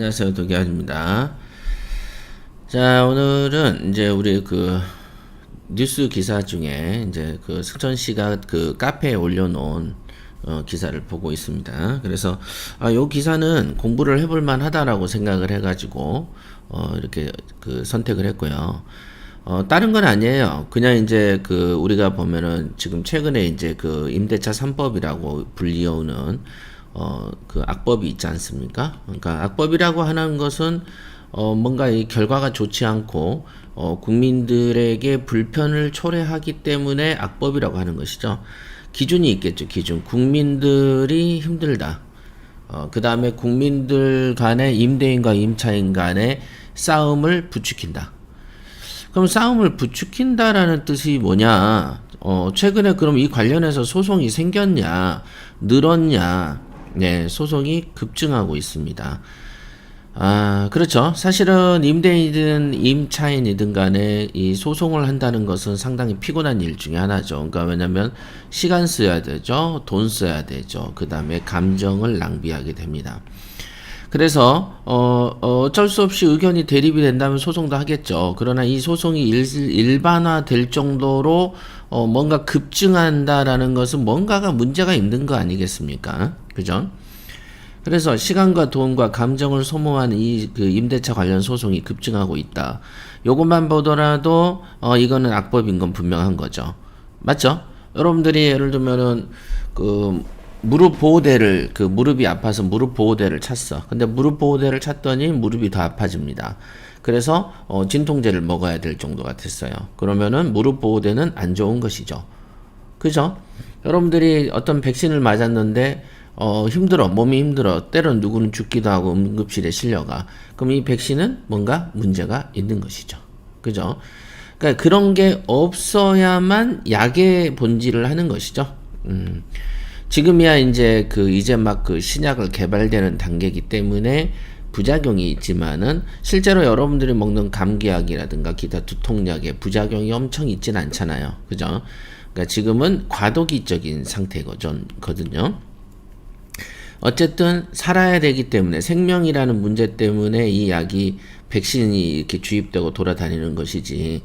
안녕하세요. 도기환입니다. 자, 오늘은 이제 우리 그 뉴스 기사 중에 이제 그 승천 씨가 그 카페에 올려놓은 기사를 보고 있습니다. 그래서 요 기사는 공부를 해볼 만하다라고 생각을 해가지고 이렇게 그 선택을 했고요. 다른 건 아니에요. 그냥 이제 그 우리가 보면은 지금 최근에 이제 그 임대차 3법이라고 불리우는 그 악법이 있지 않습니까? 그러니까 악법이라고 하는 것은 뭔가 이 결과가 좋지 않고 국민들에게 불편을 초래하기 때문에 악법이라고 하는 것이죠. 기준이 있겠죠. 기준. 국민들이 힘들다. 그 다음에 국민들 간의 임대인과 임차인 간의 싸움을 부추긴다. 그럼 싸움을 부추긴다라는 뜻이 뭐냐? 최근에 그럼 이 관련해서 소송이 생겼냐? 늘었냐? 네, 소송이 급증하고 있습니다. 그렇죠. 사실은 임대인이든 임차인이든 간에 이 소송을 한다는 것은 상당히 피곤한 일 중에 하나죠. 그러니까 왜냐면 시간 써야 되죠. 돈 써야 되죠. 그 다음에 감정을 낭비하게 됩니다. 그래서 어쩔 수 없이 의견이 대립이 된다면 소송도 하겠죠. 그러나 이 소송이 일반화 될 정도로 뭔가 급증한다라는 것은 뭔가가 문제가 있는 거 아니겠습니까? 그죠? 그래서 시간과 돈과 감정을 소모하는 이 그 임대차 관련 소송이 급증하고 있다. 요것만 보더라도 이거는 악법인 건 분명한 거죠. 맞죠? 여러분들이 예를 들면은 그 무릎 보호대를 그 무릎이 아파서 무릎 보호대를 찼어. 근데 무릎 보호대를 찼더니 무릎이 더 아파집니다. 그래서 진통제를 먹어야 될 정도가 됐어요. 그러면은 무릎 보호대는 안 좋은 것이죠. 그죠? 여러분들이 어떤 백신을 맞았는데 힘들어. 몸이 힘들어. 때론 누구는 죽기도 하고 응급실에 실려가. 그럼 이 백신은 뭔가 문제가 있는 것이죠. 그죠? 그러니까 그런 게 없어야만 약의 본질을 하는 것이죠. 지금이야 이제 막 그 신약을 개발되는 단계이기 때문에 부작용이 있지만은 실제로 여러분들이 먹는 감기약이라든가 기타 두통약의 부작용이 엄청 있진 않잖아요. 그죠? 그러니까 지금은 과도기적인 상태거든요. 어쨌든 살아야 되기 때문에 생명이라는 문제 때문에 이 약이 백신이 이렇게 주입되고 돌아다니는 것이지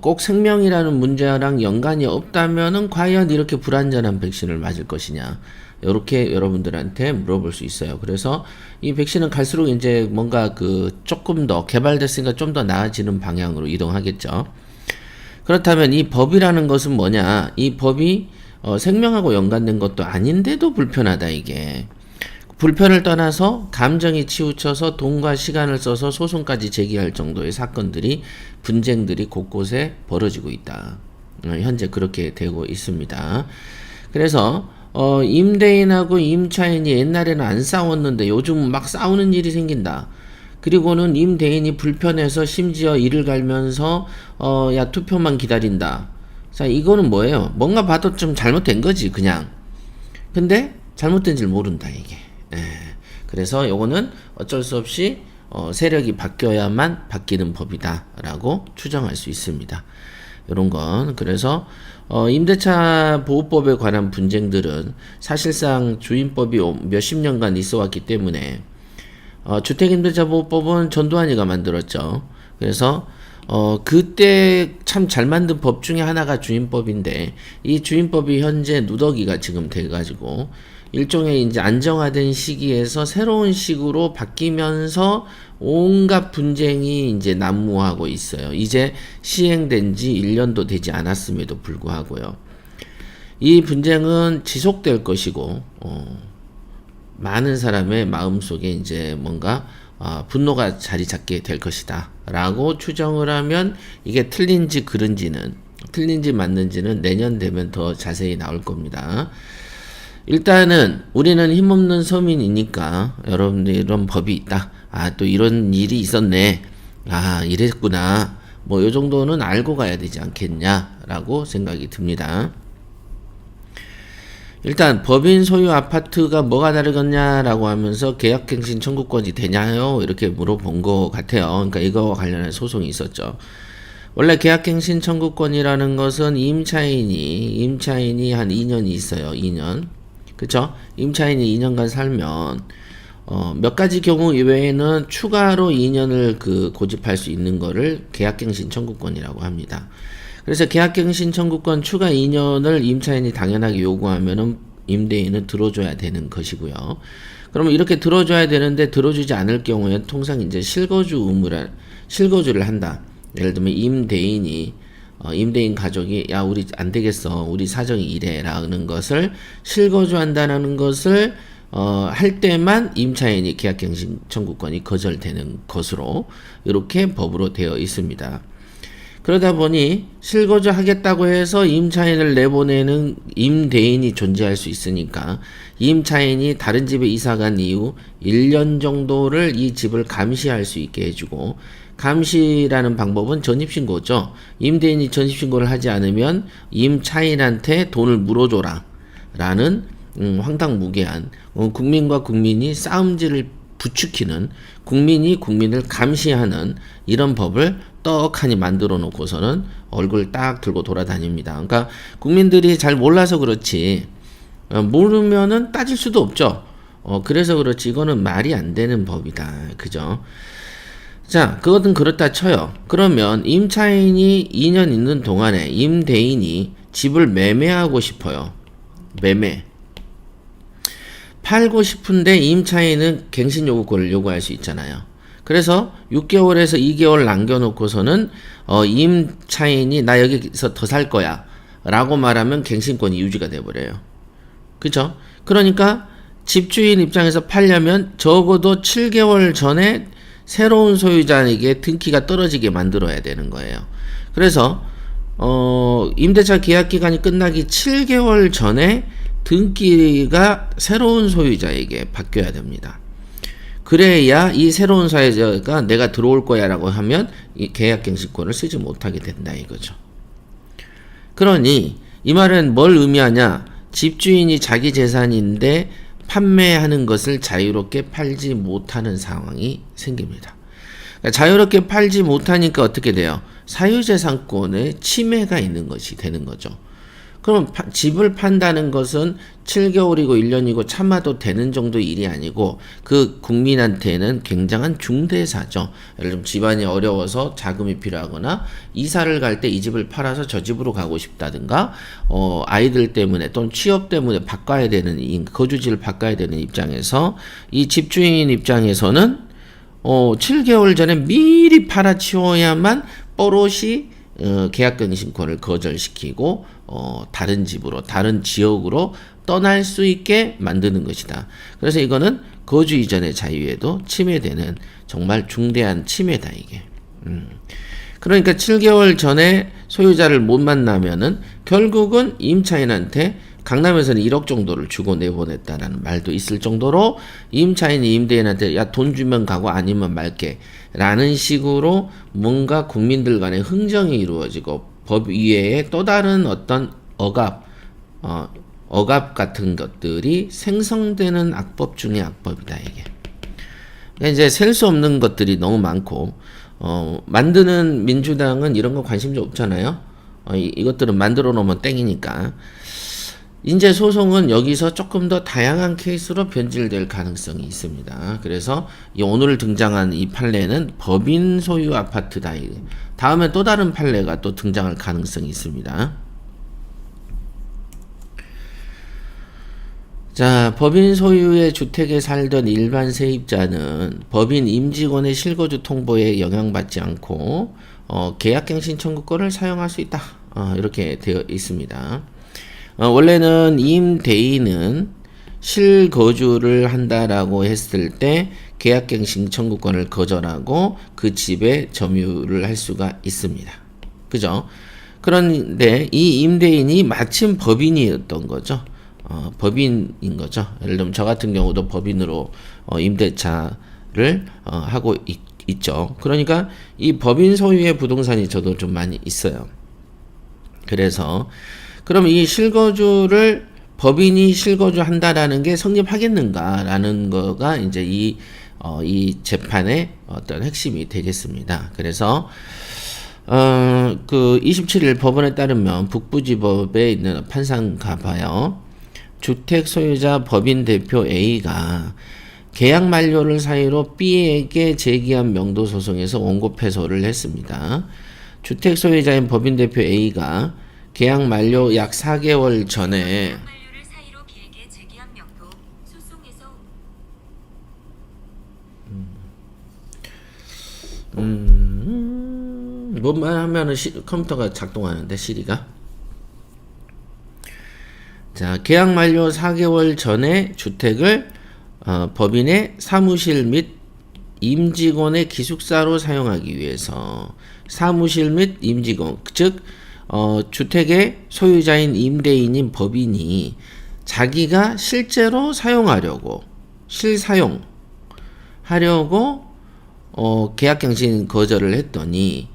꼭 생명이라는 문제랑 연관이 없다면은 과연 이렇게 불안전한 백신을 맞을 것이냐 이렇게 여러분들한테 물어볼 수 있어요. 그래서 이 백신은 갈수록 이제 뭔가 그 조금 더 개발됐으니까 좀 더 나아지는 방향으로 이동하겠죠. 그렇다면 이 법이라는 것은 뭐냐? 이 법이 생명하고 연관된 것도 아닌데도 불편하다 이게. 불편을 떠나서 감정이 치우쳐서 돈과 시간을 써서 소송까지 제기할 정도의 사건들이 분쟁들이 곳곳에 벌어지고 있다. 현재 그렇게 되고 있습니다. 그래서 임대인하고 임차인이 옛날에는 안 싸웠는데 요즘 막 싸우는 일이 생긴다. 그리고는 임대인이 불편해서 심지어 이를 갈면서 야 투표만 기다린다. 자, 이거는 뭐예요? 뭔가 봐도 좀 잘못된 거지, 그냥. 근데 잘못된 줄 모른다, 이게. 그래서 요거는 어쩔 수 없이 세력이 바뀌어야만 바뀌는 법이다라고 추정할 수 있습니다. 요런 건. 그래서 임대차 보호법에 관한 분쟁들은 사실상 주임법이 몇십 년간 있어 왔기 때문에 주택임대차보호법은 전두환이가 만들었죠. 그래서 그때 참 잘 만든 법 중에 하나가 주임법인데 이 주임법이 현재 누더기가 지금 돼가지고 일종의 이제 안정화된 시기에서 새로운 식으로 바뀌면서 온갖 분쟁이 이제 난무하고 있어요. 이제 시행된 지 1년도 되지 않았음에도 불구하고요. 이 분쟁은 지속될 것이고 많은 사람의 마음속에 이제 뭔가 분노가 자리 잡게 될 것이다 라고 추정을 하면 이게 틀린지 맞는지는 내년 되면 더 자세히 나올 겁니다. 일단은 우리는 힘없는 서민이니까 여러분들 이런 법이 있다. 또 이런 일이 있었네. 이랬구나. 뭐 요 정도는 알고 가야 되지 않겠냐라고 생각이 듭니다. 일단 법인 소유 아파트가 뭐가 다르겠냐라고 하면서 계약갱신 청구권이 되냐요? 이렇게 물어본 것 같아요. 그러니까 이거와 관련한 소송이 있었죠. 원래 계약갱신 청구권이라는 것은 임차인이 한 2년이 있어요. 2년. 그쵸? 임차인이 2년간 살면 몇 가지 경우 이외에는 추가로 2년을 그 고집할 수 있는 거를 계약갱신 청구권이라고 합니다. 그래서 계약갱신 청구권 추가 2년을 임차인이 당연하게 요구하면은 임대인은 들어줘야 되는 것이고요. 그러면 이렇게 들어줘야 되는데 들어주지 않을 경우에 통상 이제 실거주를 한다. 예를 들면 임대인이 임대인 가족이 야 우리 안 되겠어 우리 사정이 이래라는 것을 실거주한다는 것을 할 때만 임차인이 계약갱신 청구권이 거절되는 것으로 이렇게 법으로 되어 있습니다. 그러다 보니 실거주 하겠다고 해서 임차인을 내보내는 임대인이 존재할 수 있으니까 임차인이 다른 집에 이사간 이후 1년 정도를 이 집을 감시할 수 있게 해주고, 감시라는 방법은 전입신고죠. 임대인이 전입신고를 하지 않으면 임차인한테 돈을 물어줘라 라는 황당무계한 국민과 국민이 싸움질을 부추기는, 국민이 국민을 감시하는 이런 법을 떡하니 만들어 놓고서는 얼굴 딱 들고 돌아다닙니다. 그러니까 국민들이 잘 몰라서 그렇지, 모르면은 따질 수도 없죠. 그래서 그렇지 이거는 말이 안 되는 법이다. 그죠? 자, 그것은 그렇다 쳐요. 그러면 임차인이 2년 있는 동안에 임대인이 집을 매매하고 싶어요. 매매. 팔고 싶은데 임차인은 갱신 요구권을 요구할 수 있잖아요. 그래서 6개월에서 2개월 남겨놓고서는 임차인이 나 여기서 더 살 거야 라고 말하면 갱신권이 유지가 돼버려요. 그쵸? 그러니까 집주인 입장에서 팔려면 적어도 7개월 전에 새로운 소유자에게 등기가 떨어지게 만들어야 되는 거예요. 그래서 임대차 계약 기간이 끝나기 7개월 전에 등기가 새로운 소유자에게 바뀌어야 됩니다. 그래야 이 새로운 소유자가 내가 들어올 거야 라고 하면 이 계약갱신권을 쓰지 못하게 된다 이거죠. 그러니 이 말은 뭘 의미하냐? 집주인이 자기 재산인데 판매하는 것을 자유롭게 팔지 못하는 상황이 생깁니다. 그러니까 자유롭게 팔지 못하니까 어떻게 돼요? 사유재산권에 침해가 있는 것이 되는 거죠. 그럼 집을 판다는 것은 7개월이고 1년이고 참아도 되는 정도 일이 아니고 그 국민한테는 굉장한 중대사죠. 예를 들면 집안이 어려워서 자금이 필요하거나 이사를 갈 때 이 집을 팔아서 저 집으로 가고 싶다든가 아이들 때문에 또는 취업 때문에 바꿔야 되는 거주지를 바꿔야 되는 입장에서 이 집주인 입장에서는 7개월 전에 미리 팔아치워야만 뽀롯이 계약갱신권을 거절시키고 다른 집으로 다른 지역으로 떠날 수 있게 만드는 것이다. 그래서 이거는 거주 이전의 자유에도 침해되는 정말 중대한 침해다 이게. 그러니까 7개월 전에 소유자를 못 만나면은 결국은 임차인한테 강남에서는 1억 정도를 주고 내보냈다라는 말도 있을 정도로 임차인이 임대인한테 야 돈 주면 가고 아니면 말게 라는 식으로 뭔가 국민들 간의 흥정이 이루어지고 법 이외에 또 다른 어떤 억압 같은 것들이 생성되는 악법 중의 악법이다 이게. 그러니까 이제 셀 수 없는 것들이 너무 많고 만드는 민주당은 이런 거 관심이 없잖아요. 이것들은 만들어 놓으면 땡이니까. 인재 소송은 여기서 조금 더 다양한 케이스로 변질될 가능성이 있습니다. 그래서 오늘 등장한 이 판례는 법인 소유 아파트다. 다음에 또 다른 판례가 또 등장할 가능성이 있습니다. 자, 법인 소유의 주택에 살던 일반 세입자는 법인 임직원의 실거주 통보에 영향받지 않고 계약갱신 청구권을 사용할 수 있다. 이렇게 되어 있습니다. 원래는 임대인은 실거주를 한다라고 했을 때 계약갱신 청구권을 거절하고 그 집에 점유를 할 수가 있습니다. 그죠? 그런데 이 임대인이 마침 법인이었던 거죠. 법인인 거죠. 예를 들면 저 같은 경우도 법인으로 임대차를 하고 있죠. 그러니까 이 법인 소유의 부동산이 저도 좀 많이 있어요. 그래서 그럼 이 실거주를 법인이 실거주한다라는 게 성립하겠는가라는 거가 이제 이 재판의 어떤 핵심이 되겠습니다. 그래서 그 27일 법원에 따르면 북부지법에 있는 판사인가 봐요. 주택 소유자 법인 대표 A가 계약 만료를 사유로 B에게 제기한 명도 소송에서 원고 패소를 했습니다. 주택 소유자인 법인 대표 A가 계약 만료 약 4개월 전에 만료를 사유로 B에게 제기한 명도 소송에서 뭐만 하면은 컴퓨터가 작동하는데 시리가. 자, 계약 만료 4개월 전에 주택을 법인의 사무실 및 임직원의 기숙사로 사용하기 위해서 사무실 및 임직원, 즉 주택의 소유자인 임대인인 법인이 자기가 실제로 사용하려고 실사용하려고 계약갱신 거절을 했더니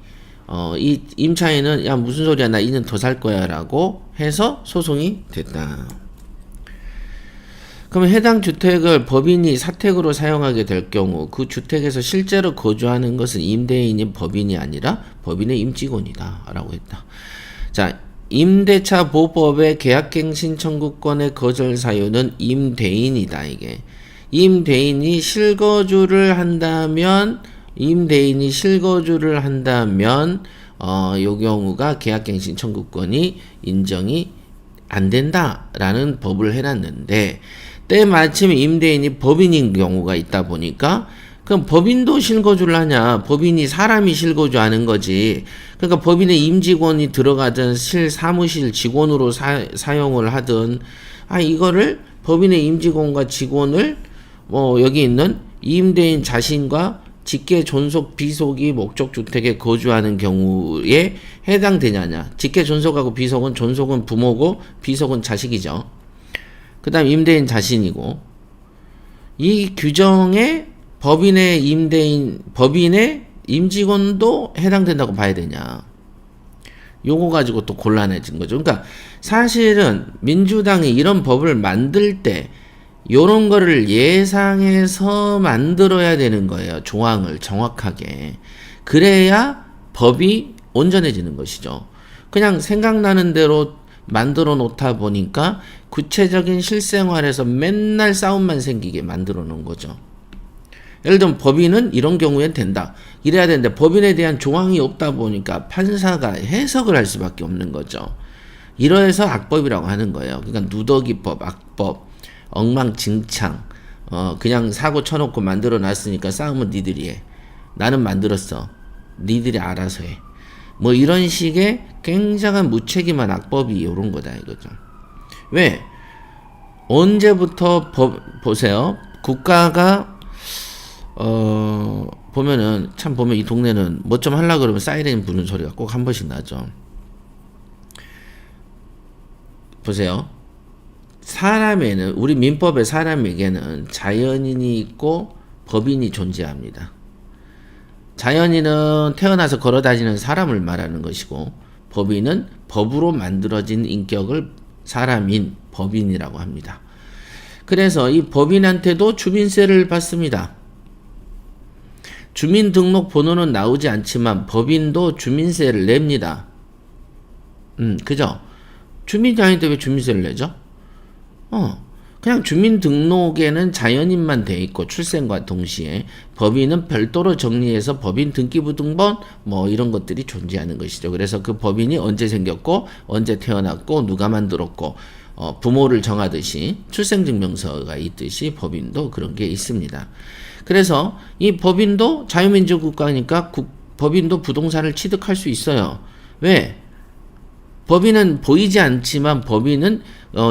이 임차인은 야 무슨 소리야 나 이는 더 살 거야 라고 해서 소송이 됐다. 그러면 해당 주택을 법인이 사택으로 사용하게 될 경우 그 주택에서 실제로 거주하는 것은 임대인인 법인이 아니라 법인의 임직원이다 라고 했다. 자, 임대차 보호법의 계약갱신 청구권의 거절 사유는 임대인이다. 이게 임대인이 실거주를 한다면 요 경우가 계약갱신 청구권이 인정이 안 된다라는 법을 해놨는데 때마침 임대인이 법인인 경우가 있다 보니까 그럼 법인도 실거주를 하냐? 법인이 사람이 실거주하는 거지. 그러니까 법인의 임직원이 들어가든 사무실 직원으로 사용을 하든 이거를 법인의 임직원과 직원을 여기 있는 임대인 자신과 직계 존속 비속이 목적 주택에 거주하는 경우에 해당되냐냐. 직계 존속하고 비속은 존속은 부모고 비속은 자식이죠. 그 다음 임대인 자신이고 이 규정에 법인의 임직원도 해당된다고 봐야 되냐. 요거 가지고 또 곤란해진 거죠. 그러니까 사실은 민주당이 이런 법을 만들 때 요런 거를 예상해서 만들어야 되는 거예요. 조항을 정확하게. 그래야 법이 온전해지는 것이죠. 그냥 생각나는 대로 만들어 놓다 보니까 구체적인 실생활에서 맨날 싸움만 생기게 만들어 놓은 거죠. 예를 들면 법인은 이런 경우엔 된다. 이래야 되는데 법인에 대한 조항이 없다 보니까 판사가 해석을 할 수밖에 없는 거죠. 이러해서 악법이라고 하는 거예요. 그러니까 누더기법, 악법, 엉망진창, 그냥 사고 쳐놓고 만들어 놨으니까 싸움은 니들이 해. 나는 만들었어. 니들이 알아서 해. 뭐 이런 식의 굉장한 무책임한 악법이 이런 거다 이거죠. 왜? 언제부터 보세요. 국가가 보면은 참 보면 이 동네는 뭐 좀 하려고 그러면 사이렌 부는 소리가 꼭 한 번씩 나죠. 보세요. 사람에는 우리 민법의 사람에게는 자연인이 있고 법인이 존재합니다. 자연인은 태어나서 걸어다니는 사람을 말하는 것이고 법인은 법으로 만들어진 인격을 사람인 법인이라고 합니다. 그래서 이 법인한테도 주민세를 받습니다. 주민등록번호는 나오지 않지만 법인도 주민세를 냅니다. 그죠? 주민이 아닌데 왜 주민세를 내죠? 그냥 주민등록에는 자연인만 돼 있고 출생과 동시에 법인은 별도로 정리해서 법인 등기부등본 뭐 이런 것들이 존재하는 것이죠. 그래서 그 법인이 언제 생겼고 언제 태어났고 누가 만들었고 부모를 정하듯이 출생증명서가 있듯이 법인도 그런 게 있습니다. 그래서 이 법인도 자유민주국가니까 법인도 부동산을 취득할 수 있어요. 왜? 법인은 보이지 않지만 법인은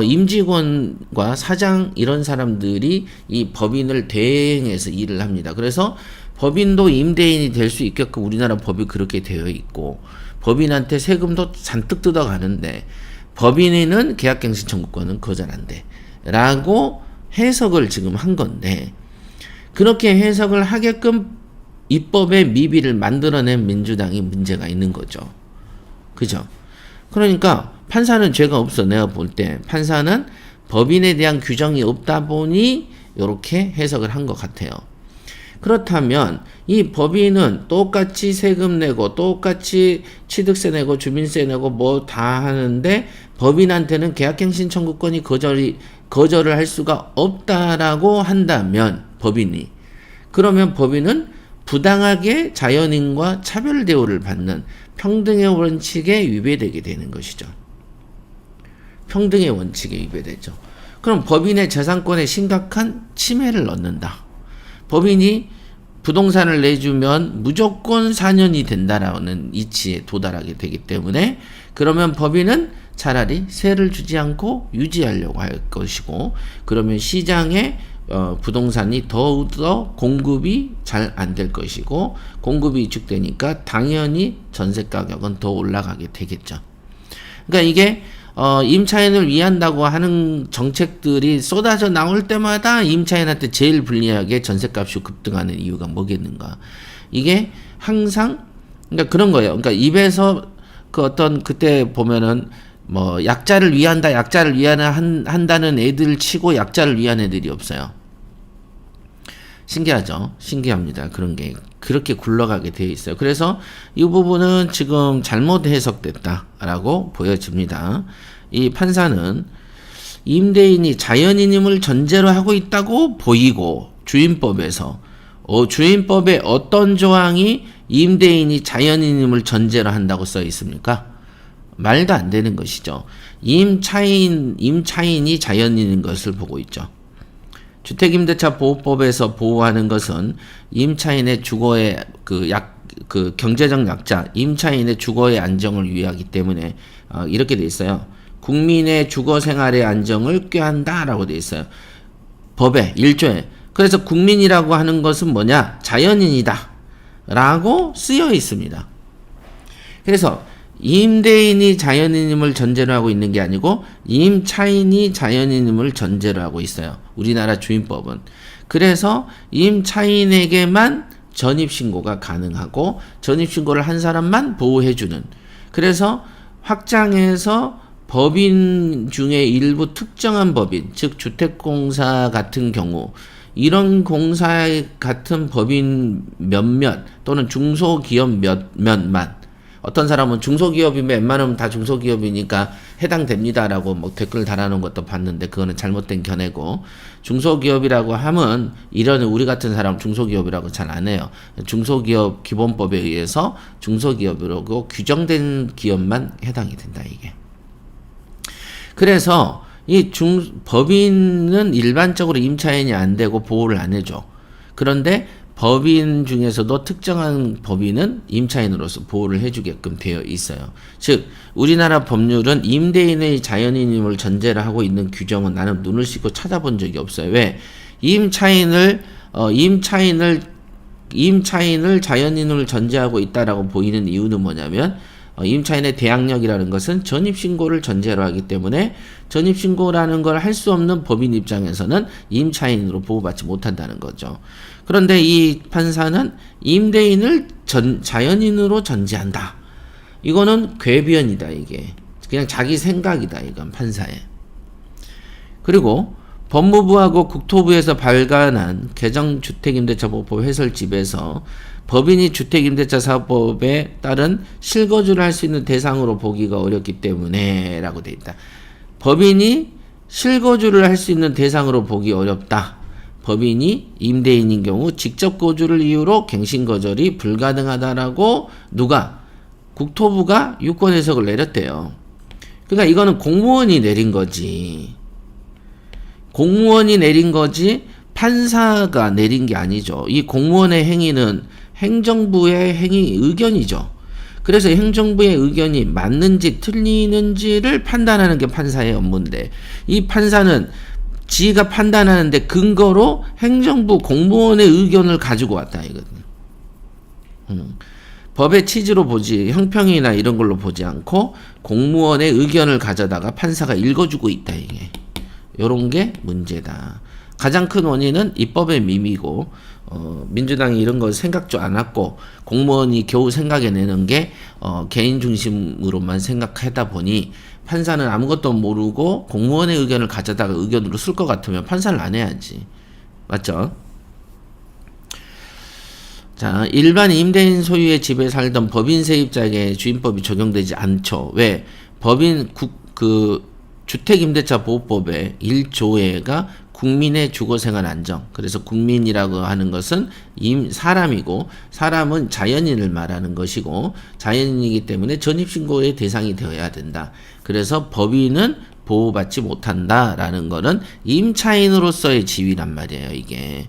임직원과 사장 이런 사람들이 이 법인을 대행해서 일을 합니다. 그래서 법인도 임대인이 될 수 있게끔 우리나라 법이 그렇게 되어 있고 법인한테 세금도 잔뜩 뜯어가는데 법인에는 계약갱신 청구권은 거절한대 라고 해석을 지금 한 건데 그렇게 해석을 하게끔 입법의 미비를 만들어낸 민주당이 문제가 있는 거죠. 그죠? 그러니까 판사는 죄가 없어. 내가 볼 때 판사는 법인에 대한 규정이 없다 보니 이렇게 해석을 한 것 같아요. 그렇다면 이 법인은 똑같이 세금 내고 똑같이 취득세 내고 주민세 내고 뭐 다 하는데 법인한테는 계약갱신 청구권이 거절을 할 수가 없다라고 한다면 법인이. 그러면 법인은 부당하게 자연인과 차별 대우를 받는 평등의 원칙에 위배되게 되는 것이죠. 평등의 원칙에 위배되죠. 그럼 법인의 재산권에 심각한 침해를 넣는다. 법인이 부동산을 내주면 무조건 4년이 된다라는 이치에 도달하게 되기 때문에 그러면 법인은 차라리 세를 주지 않고 유지하려고 할 것이고 그러면 시장에 부동산이 더욱더 공급이 잘 안 될 것이고 공급이 위축되니까 당연히 전세 가격은 더 올라가게 되겠죠. 그러니까 이게 임차인을 위한다고 하는 정책들이 쏟아져 나올 때마다 임차인한테 제일 불리하게 전세값이 급등하는 이유가 뭐겠는가? 이게 항상 그러니까 그런 거예요. 그러니까 입에서 그 어떤 그때 보면은 뭐 약자를 위한다, 약자를 한다는 애들 치고 약자를 위한 애들이 없어요. 신기하죠? 신기합니다. 그런 게 그렇게 굴러가게 되어 있어요. 그래서 이 부분은 지금 잘못 해석됐다라고 보여집니다. 이 판사는 임대인이 자연인임을 전제로 하고 있다고 보이고 주임법에서 주임법의 어떤 조항이 임대인이 자연인임을 전제로 한다고 써 있습니까? 말도 안 되는 것이죠. 임차인이 자연인인 것을 보고 있죠. 주택임대차 보호법에서 보호하는 것은 임차인의 주거의 그 경제적 약자, 임차인의 주거의 안정을 위하기 때문에 이렇게 돼 있어요. 국민의 주거 생활의 안정을 꾀한다라고 돼 있어요. 법에 1조에. 그래서 국민이라고 하는 것은 뭐냐? 자연인이다라고 쓰여 있습니다. 그래서 임대인이 자연인임을 전제로 하고 있는 게 아니고 임차인이 자연인임을 전제로 하고 있어요. 우리나라 주임법은. 그래서 임차인에게만 전입신고가 가능하고 전입신고를 한 사람만 보호해주는. 그래서 확장해서 법인 중에 일부 특정한 법인, 즉 주택공사 같은 경우 이런 공사 같은 법인 몇몇 또는 중소기업 몇몇만 어떤 사람은 중소기업이면 웬만하면 다 중소기업이니까 해당됩니다라고 뭐 댓글 달아놓은 것도 봤는데 그거는 잘못된 견해고 중소기업이라고 하면 이런 우리 같은 사람 중소기업이라고 잘 안 해요. 중소기업 기본법에 의해서 중소기업이라고 규정된 기업만 해당이 된다 이게. 그래서 이 법인은 일반적으로 임차인이 안 되고 보호를 안 해줘. 그런데 법인 중에서도 특정한 법인은 임차인으로서 보호를 해주게끔 되어 있어요. 즉 우리나라 법률은 임대인의 자연인임을 전제로 하고 있는 규정은 나는 눈을 씻고 찾아본 적이 없어요. 왜? 임차인을 자연인을 전제하고 있다라고 보이는 이유는 뭐냐면 임차인의 대항력이라는 것은 전입신고를 전제로 하기 때문에 전입신고라는 걸 할 수 없는 법인 입장에서는 임차인으로 보호받지 못한다는 거죠. 그런데 이 판사는 임대인을 자연인으로 전제한다. 이거는 궤변이다 이게. 그냥 자기 생각이다 이건 판사의. 그리고 법무부하고 국토부에서 발간한 개정주택임대차보호법 해설집에서 법인이 주택임대차 사업법에 따른 실거주를 할 수 있는 대상으로 보기가 어렵기 때문에 라고 되어 있다. 법인이 실거주를 할 수 있는 대상으로 보기 어렵다. 법인이 임대인인 경우 직접 거주를 이유로 갱신거절이 불가능하다라고 누가? 국토부가 유권 해석을 내렸대요. 그러니까 이거는 공무원이 내린 거지. 공무원이 내린 거지 판사가 내린 게 아니죠. 이 공무원의 행위는 행정부의 행위 의견이죠. 그래서 행정부의 의견이 맞는지 틀리는지를 판단하는 게 판사의 업무인데 이 판사는 지가 판단하는데 근거로 행정부 공무원의 의견을 가지고 왔다 이거든. 법의 취지로 보지 형평이나 이런 걸로 보지 않고 공무원의 의견을 가져다가 판사가 읽어주고 있다 이게. 요런 게 문제다. 가장 큰 원인은 입법의 미미고 민주당이 이런 거 생각도 안 했고 공무원이 겨우 생각해내는 게 개인 중심으로만 생각하다 보니 판사는 아무것도 모르고 공무원의 의견을 가져다가 의견으로 쓸 것 같으면 판사를 안 해야지. 맞죠? 자, 일반 임대인 소유의 집에 살던 법인 세입자에게 주임법이 적용되지 않죠. 왜? 주택임대차 보호법의 1조에가 국민의 주거생활 안정. 그래서 국민이라고 하는 것은 사람이고 사람은 자연인을 말하는 것이고 자연인이기 때문에 전입신고의 대상이 되어야 된다. 그래서 법인은 보호받지 못한다라는 거는 임차인으로서의 지위란 말이에요. 이게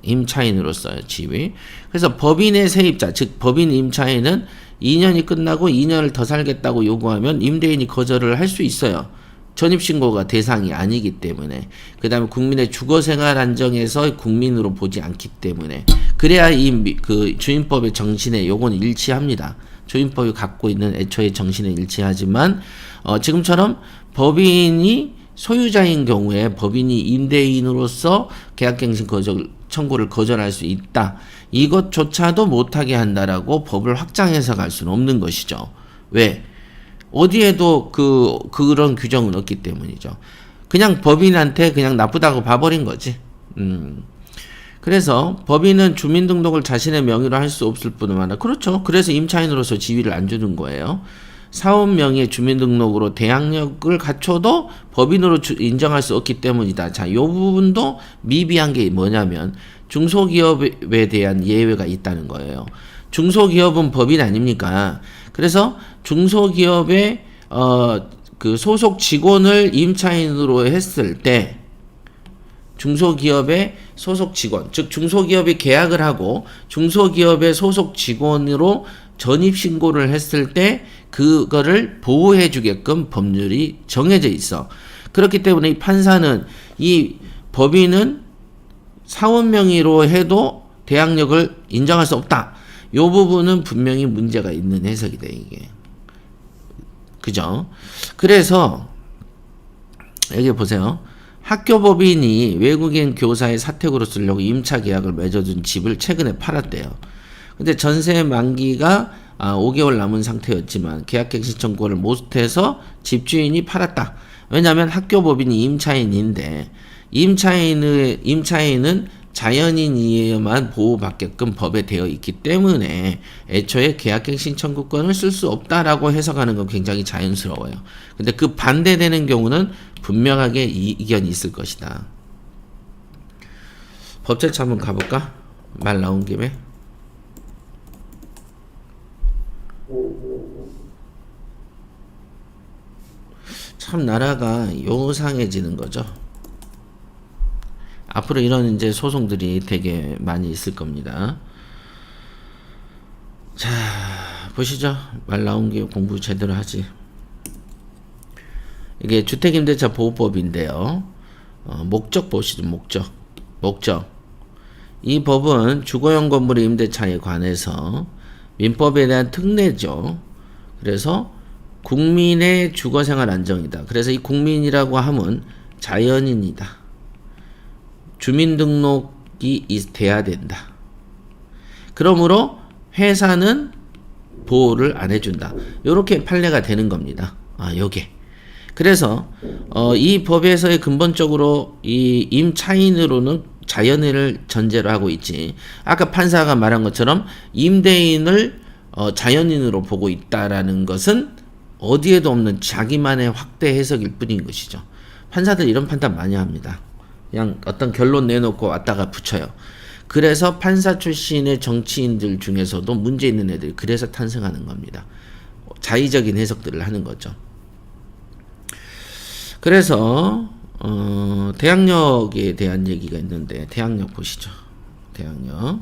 임차인으로서의 지위. 그래서 법인의 세입자, 즉 법인 임차인은 2년이 끝나고 2년을 더 살겠다고 요구하면 임대인이 거절을 할 수 있어요. 전입신고가 대상이 아니기 때문에. 그 다음에 국민의 주거생활 안정에서 국민으로 보지 않기 때문에. 그래야 그 주임법의 정신에 요건 일치합니다. 주임법이 갖고 있는 애초의 정신에 일치하지만 지금처럼 법인이 소유자인 경우에 법인이 임대인으로서 계약갱신 청구를 거절할 수 있다. 이것조차도 못하게 한다라고 법을 확장해서 갈 수는 없는 것이죠. 왜? 어디에도 그런 규정은 없기 때문이죠. 그냥 법인한테 그냥 나쁘다고 봐버린 거지. 그래서 법인은 주민등록을 자신의 명의로 할 수 없을 뿐만 아니라 그렇죠. 그래서 임차인으로서 지위를 안 주는 거예요. 사업 명의 주민등록으로 대항력을 갖춰도 법인으로 인정할 수 없기 때문이다. 자, 이 부분도 미비한 게 뭐냐면 중소기업에 대한 예외가 있다는 거예요. 중소기업은 법인 아닙니까? 그래서 중소기업의 그 소속 직원을 임차인으로 했을 때 중소기업의 소속 직원, 즉 중소기업이 계약을 하고 중소기업의 소속 직원으로 전입신고를 했을 때 그거를 보호해 주게끔 법률이 정해져 있어. 그렇기 때문에 이 판사는 이 법인은 사원 명의로 해도 대항력을 인정할 수 없다. 이 부분은 분명히 문제가 있는 해석이다, 이게. 그죠? 그래서 여기 보세요. 학교법인이 외국인 교사의 사택으로 쓰려고 임차 계약을 맺어둔 집을 최근에 팔았대요. 근데 전세 만기가 5개월 남은 상태였지만 계약갱신 청구를 못해서 집주인이 팔았다. 왜냐하면 학교법인이 임차인인데 임차인은 자연인이에만 보호받게끔 법에 되어 있기 때문에 애초에 계약갱신 청구권을 쓸 수 없다라고 해석하는 건 굉장히 자연스러워요. 근데 그 반대되는 경우는 분명하게 이견이 있을 것이다. 법제처 한번 가볼까? 말 나온 김에. 참 나라가 요상해지는 거죠. 앞으로 이런 이제 소송들이 되게 많이 있을 겁니다. 자, 보시죠. 말 나온 게 공부 제대로 하지. 이게 주택임대차 보호법인데요. 목적 보시죠. 목적. 이 법은 주거용 건물의 임대차에 관해서 민법에 대한 특례죠. 그래서 국민의 주거생활 안정이다. 그래서 이 국민이라고 하면 자연인이다. 주민등록이 돼야 된다. 그러므로 회사는 보호를 안 해준다. 이렇게 판례가 되는 겁니다. 요게. 그래서 이 법에서의 근본적으로 이 임차인으로는 자연인을 전제로 하고 있지. 아까 판사가 말한 것처럼 임대인을 자연인으로 보고 있다라는 것은 어디에도 없는 자기만의 확대 해석일 뿐인 것이죠. 판사들 이런 판단 많이 합니다. 그냥 어떤 결론 내놓고 왔다가 붙여요. 그래서 판사 출신의 정치인들 중에서도 문제 있는 애들이 그래서 탄생하는 겁니다. 자의적인 해석들을 하는 거죠. 그래서 대항력에 대한 얘기가 있는데 대항력 보시죠. 대항력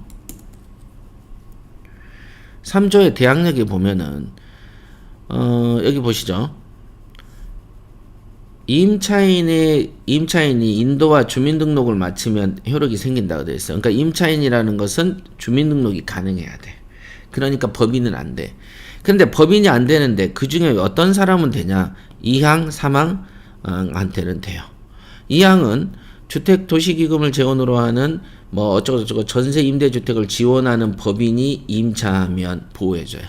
3조의 대항력에 보면은 여기 보시죠. 임차인이 인도와 주민등록을 마치면 효력이 생긴다고 되어 있어요. 그러니까 임차인이라는 것은 주민등록이 가능해야 돼. 그러니까 법인은 안 돼. 근데 법인이 안 되는데 그 중에 어떤 사람은 되냐? 2항, 3항한테는 돼요. 2항은 주택 도시기금을 재원으로 하는 뭐 어쩌고저쩌고 전세 임대주택을 지원하는 법인이 임차하면 보호해줘요.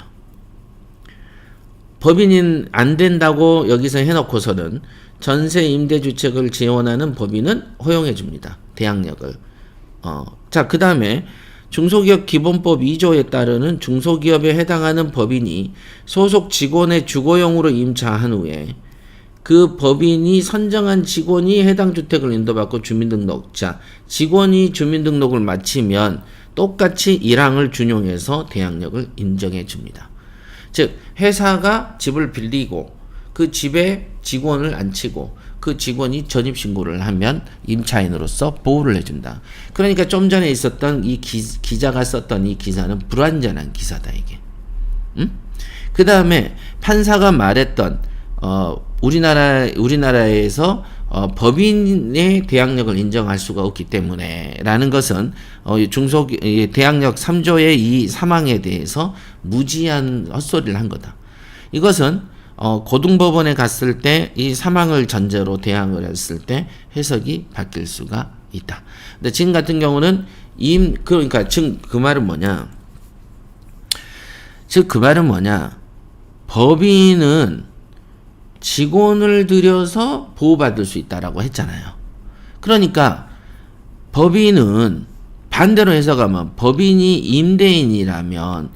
법인이 안 된다고 여기서 해놓고서는 전세 임대주택을 지원하는 법인은 허용해줍니다. 대항력을. 자, 그 다음에 중소기업 기본법 2조에 따르는 중소기업에 해당하는 법인이 소속 직원의 주거용으로 임차한 후에 그 법인이 선정한 직원이 해당 주택을 인도받고 주민등록. 자, 직원이 주민등록을 마치면 똑같이 1항을 준용해서 대항력을 인정해 줍니다. 즉, 회사가 집을 빌리고 그 집에 직원을 앉히고 그 직원이 전입신고를 하면 임차인으로서 보호를 해준다. 그러니까 좀 전에 있었던 이 기자가 썼던 이 기사는 불완전한 기사다, 이게. 그 다음에 판사가 말했던 우리나라에서 법인의 대항력을 인정할 수가 없기 때문에 라는 것은 대항력 3조의 이 사망에 대해서 무지한 헛소리를 한 거다. 이것은 고등법원에 갔을 때 이 사망을 전제로 대항을 했을 때 해석이 바뀔 수가 있다. 근데 지금 같은 경우는 그러니까 지금 그 말은 뭐냐? 즉 그 말은 뭐냐? 법인은 직원을 들여서 보호받을 수 있다라고 했잖아요. 그러니까 법인은 반대로 해석하면 법인이 임대인이라면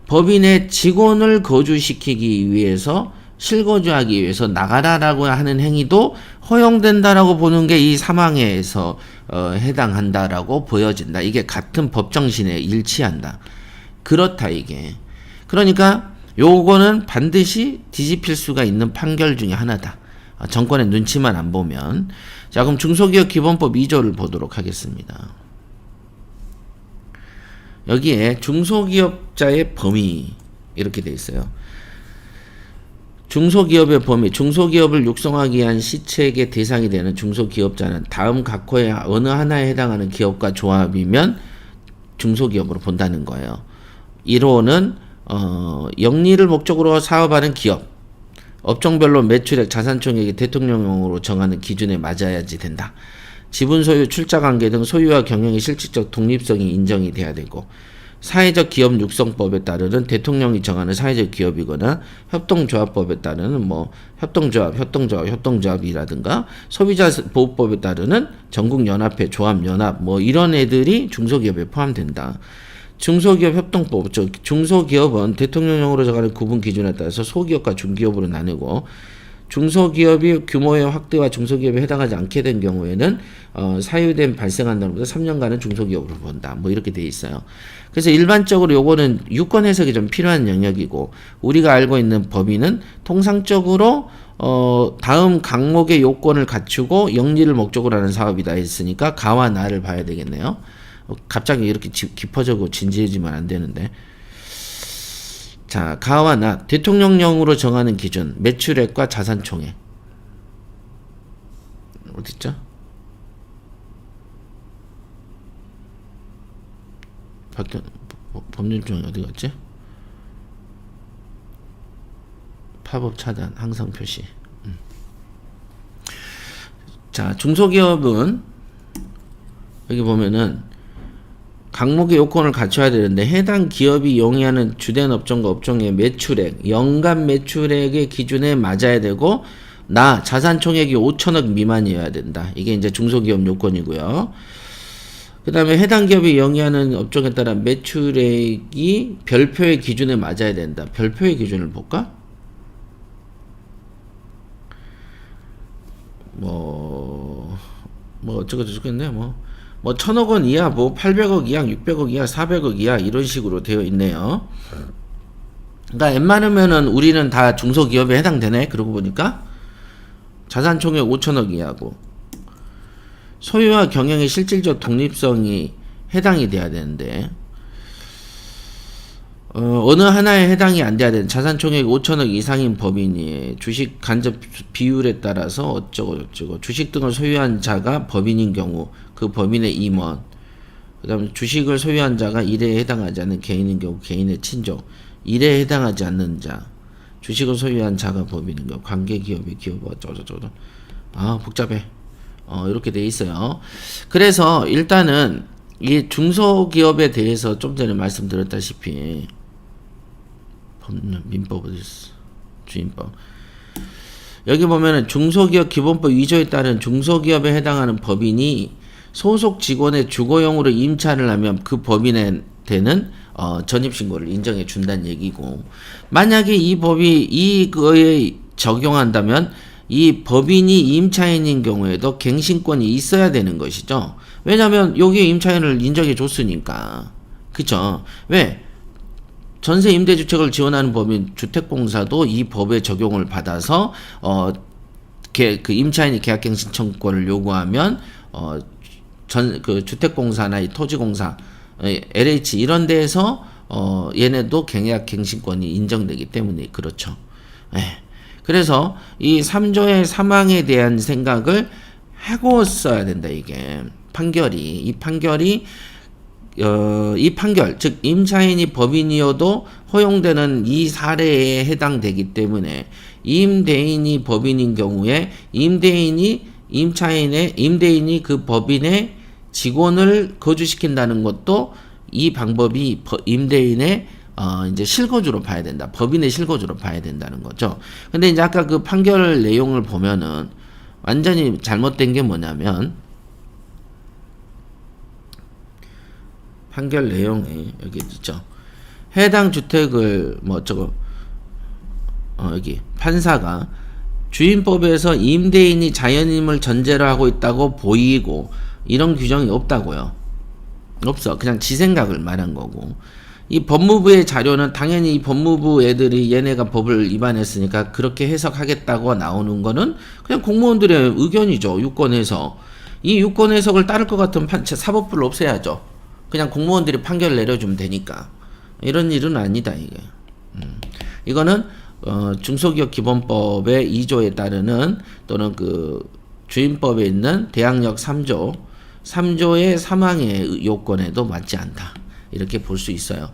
법인의 직원을 거주시키기 위해서 실거주하기 위해서 나가라라고 하는 행위도 허용된다라고 보는 게 이 사망에서 해당한다라고 보여진다. 이게 같은 법 정신에 일치한다. 그렇다 이게. 그러니까 요거는 반드시 뒤집힐 수가 있는 판결 중에 하나다. 정권의 눈치만 안 보면. 자, 그럼 중소기업 기본법 2조를 보도록 하겠습니다. 여기에 중소기업자의 범위 이렇게 돼 있어요. 중소기업의 범위, 중소기업을 육성하기 위한 시책의 대상이 되는 중소기업자는 다음 각호의 어느 하나에 해당하는 기업과 조합이면 중소기업으로 본다는 거예요. 1호는 영리를 목적으로 사업하는 기업, 업종별로 매출액, 자산총액이 대통령령으로 정하는 기준에 맞아야지 된다. 지분 소유, 출자 관계 등 소유와 경영의 실질적 독립성이 인정이 돼야 되고, 사회적 기업 육성법에 따르는 대통령이 정하는 사회적 기업이거나 협동조합법에 따르는 협동조합이라든가 소비자 보호법에 따르는 전국연합회, 조합연합 이런 애들이 중소기업에 포함된다. 중소기업 협동법, 중소기업은 대통령령으로 정하는 구분 기준에 따라서 소기업과 중기업으로 나누고, 중소기업이 규모의 확대와 중소기업에 해당하지 않게 된 경우에는 사유된 발생한다는 것보다 3년간은 중소기업으로 본다. 이렇게 돼 있어요. 그래서 일반적으로 요거는 유권 해석이 좀 필요한 영역이고, 우리가 알고 있는 법인은 통상적으로 다음 항목의 요건을 갖추고 영리를 목적으로 하는 사업이다 했으니까 가와 나를 봐야 되겠네요. 갑자기 이렇게 깊어지고 진지해지면 안 되는데. 자, 가와 나, 대통령령으로 정하는 기준, 매출액과 자산총액. 어딨죠? 법률조항이 어디 갔지? 팝업 차단, 항상 표시. 자, 중소기업은 여기 보면은 각목의 요건을 갖춰야 되는데, 해당 기업이 용이하는 주된 업종과 업종의 매출액, 연간 매출액의 기준에 맞아야 되고, 자산총액이 5천억 미만이어야 된다. 이게 이제 중소기업 요건이고요. 그 다음에 해당 기업이 영위하는 업종에 따라 매출액이 별표의 기준에 맞아야 된다. 별표의 기준을 볼까? 어쩌고저쩌겠네, 1000억 원 이하, 800억 이하, 600억 이하, 400억 이하, 이런 식으로 되어 있네요. 그러니까 웬만하면은 우리는 다 중소기업에 해당되네, 그러고 보니까. 자산총액 5천억 이하고, 소유와 경영의 실질적 독립성이 해당이 돼야 되는데, 어느 하나에 해당이 안 돼야 되는, 자산총액 5천억 이상인 법인이 주식 간접 비율에 따라서 어쩌고저쩌고, 주식 등을 소유한 자가 법인인 경우 그 법인의 임원, 그 다음에 주식을 소유한 자가 일에 해당하지 않는 개인인 경우 개인의 친족, 일에 해당하지 않는 자, 주식을 소유한 자가 법인인 경우 관계기업의 기업, 어쩌고저쩌고. 복잡해. 이렇게 돼 있어요. 그래서 일단은 이 중소기업에 대해서 좀 전에 말씀드렸다시피, 민법 어디 있어? 주임법. 여기 보면은 중소기업 기본법 2조에 따른 중소기업에 해당하는 법인이 소속 직원의 주거용으로 임차를 하면 그 법인에 되는 전입신고를 인정해 준다는 얘기고, 만약에 이 법이 이거에 적용한다면 이 법인이 임차인인 경우에도 갱신권이 있어야 되는 것이죠. 왜냐하면 여기에 임차인을 인정해 줬으니까. 그쵸? 왜? 전세 임대주택을 지원하는 법인 주택공사도 이 법의 적용을 받아서 그 임차인이 계약갱신 청구권을 요구하면 그 주택공사나 이 토지공사, LH 이런 데에서 얘네도 계약갱신권이 인정되기 때문에 그렇죠. 그래서 이 3조의 사망에 대한 생각을 하고 써야 된다. 이게 이 판결, 즉 임차인이 법인이어도 허용되는 이 사례에 해당되기 때문에 임대인이 법인인 경우에 임대인이 그 법인의 직원을 거주시킨다는 것도 이 방법이 임대인의 이제 실거주로 봐야 된다. 법인의 실거주로 봐야 된다는 거죠. 근데 이제 아까 그 판결 내용을 보면은 완전히 잘못된 게 뭐냐면 판결 내용에 여기 있죠. 해당 주택을 여기 판사가 주임법에서 임대인이 자연임을 전제로 하고 있다고 보이고 이런 규정이 없다고요. 없어. 그냥 지 생각을 말한 거고. 이 법무부의 자료는 당연히 이 법무부 애들이 얘네가 법을 위반했으니까 그렇게 해석하겠다고 나오는 거는 그냥 공무원들의 의견이죠. 유권 해석. 이 유권 해석을 따를 것 같으면 사법부를 없애야죠. 그냥 공무원들이 판결을 내려주면 되니까. 이런 일은 아니다, 이게. 이거는 중소기업 기본법의 2조에 따르는 또는 그 주임법에 있는 대항력 3조의 사망의 요건에도 맞지 않다. 이렇게 볼 수 있어요.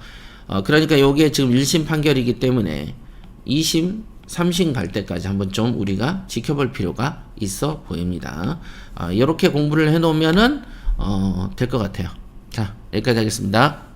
그러니까 요게 지금 1심 판결이기 때문에 2심, 3심 갈 때까지 한번 좀 우리가 지켜볼 필요가 있어 보입니다. 이렇게 공부를 해 놓으면은 될 것 같아요. 자, 여기까지 하겠습니다.